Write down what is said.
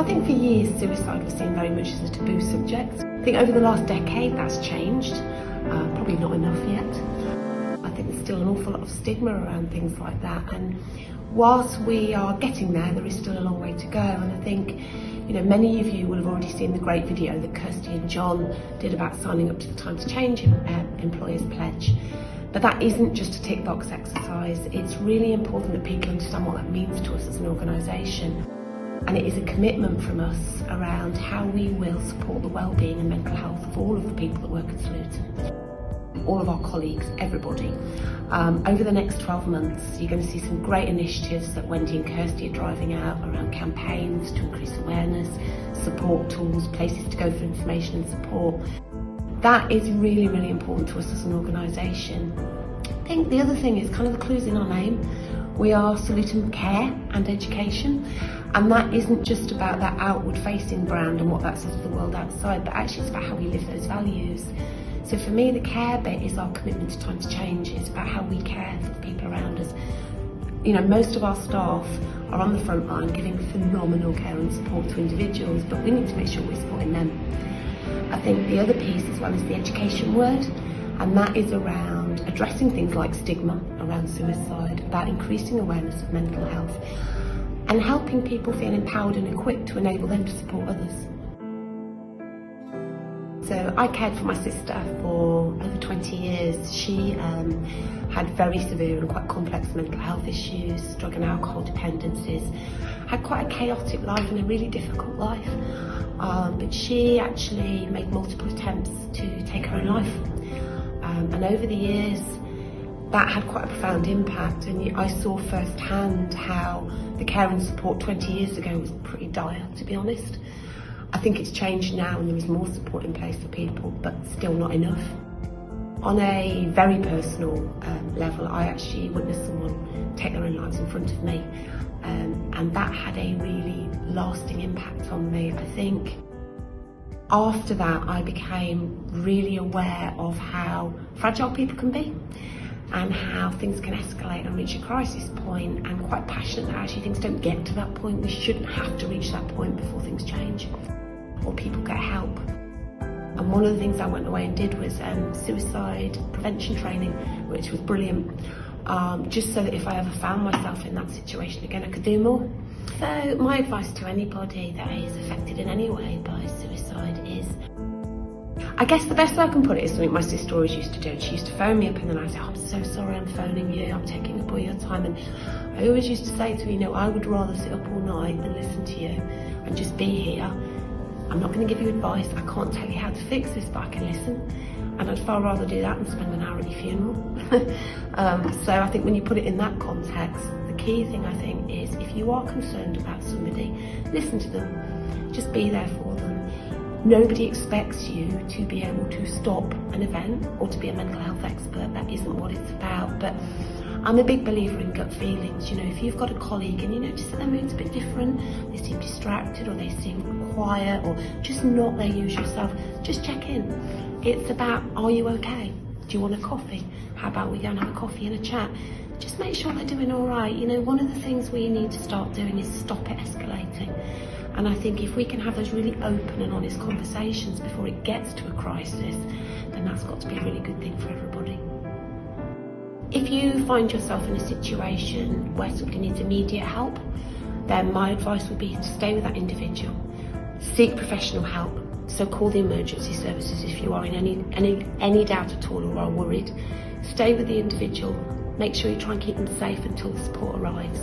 I think for years suicide was seen very much as a taboo subject. I think over the last decade that's changed, probably not enough yet. I think there's still an awful lot of stigma around things like that, and whilst we are getting there is still a long way to go. And I think, you know, many of you will have already seen the great video that Kirsty and John did about signing up to the Time to Change Employers Pledge. But that isn't just a tick box exercise. It's really important that people understand what that means to us as an organisation. And it is a commitment from us around how we will support the well-being and mental health of all of the people that work at Salutem. All of our colleagues, everybody. Over the next 12 months, you're going to see some great initiatives that Wendy and Kirsty are driving out around campaigns to increase awareness, support tools, places to go for information and support. That is really, really important to us as an organisation. I think the other thing is kind of the clues in our name. We are Salutem Care and Education, and that isn't just about that outward facing brand and what that says to the world outside, but actually it's about how we live those values. So for me, the care bit is our commitment to Time to Change. It's about how we care for the people around us. You know, most of our staff are on the front line giving phenomenal care and support to individuals, but we need to make sure we're supporting them. I think the other piece as well is the education word, and that is around addressing things like stigma around suicide, about increasing awareness of mental health, and helping people feel empowered and equipped to enable them to support others. So I cared for my sister for over 20 years. She had very severe and quite complex mental health issues, drug and alcohol dependencies, had quite a chaotic life and a really difficult life. But she actually made multiple attempts to take her own life. And over the years, that had quite a profound impact, and I saw firsthand how the care and support 20 years ago was pretty dire, to be honest. I think it's changed now and there is more support in place for people, but still not enough. On a very personal level, I actually witnessed someone take their own lives in front of me, and that had a really lasting impact on me. I think after that I became really aware of how fragile people can be and how things can escalate and reach a crisis point, and quite passionate that actually things don't get to that point. We shouldn't have to reach that point before things change or people get help. And one of the things I went away and did was suicide prevention training, which was brilliant, just so that if I ever found myself in that situation again, I could do more. So my advice to anybody that is affected in any way by suicide is, I guess the best way I can put it is something my sister always used to do. She used to phone me up in the night and say, oh, I'm so sorry I'm phoning you, I'm taking up all your time. And I always used to say to her, you know, I would rather sit up all night and listen to you and just be here. I'm not going to give you advice, I can't tell you how to fix this, but I can listen. And I'd far rather do that than spend an hour at your funeral. So I think when you put it in that context, the key thing I think is, if you are concerned about somebody, listen to them, just be there for them. Nobody expects you to be able to stop an event or to be a mental health expert. That isn't what it's about. But I'm a big believer in gut feelings. You know, if you've got a colleague and you notice that their mood's a bit different, they seem distracted or they seem quiet or just not their usual self, just check in. It's about, are you okay? Do you want a coffee? How about we go and have a coffee and a chat? Just make sure they're doing all right. You know, one of the things we need to start doing is stop it escalating. And I think if we can have those really open and honest conversations before it gets to a crisis, then that's got to be a really good thing for everybody. If you find yourself in a situation where somebody needs immediate help, then my advice would be to stay with that individual. Seek professional help. So call the emergency services if you are in any doubt at all or are worried. Stay with the individual. Make sure you try and keep them safe until the support arrives.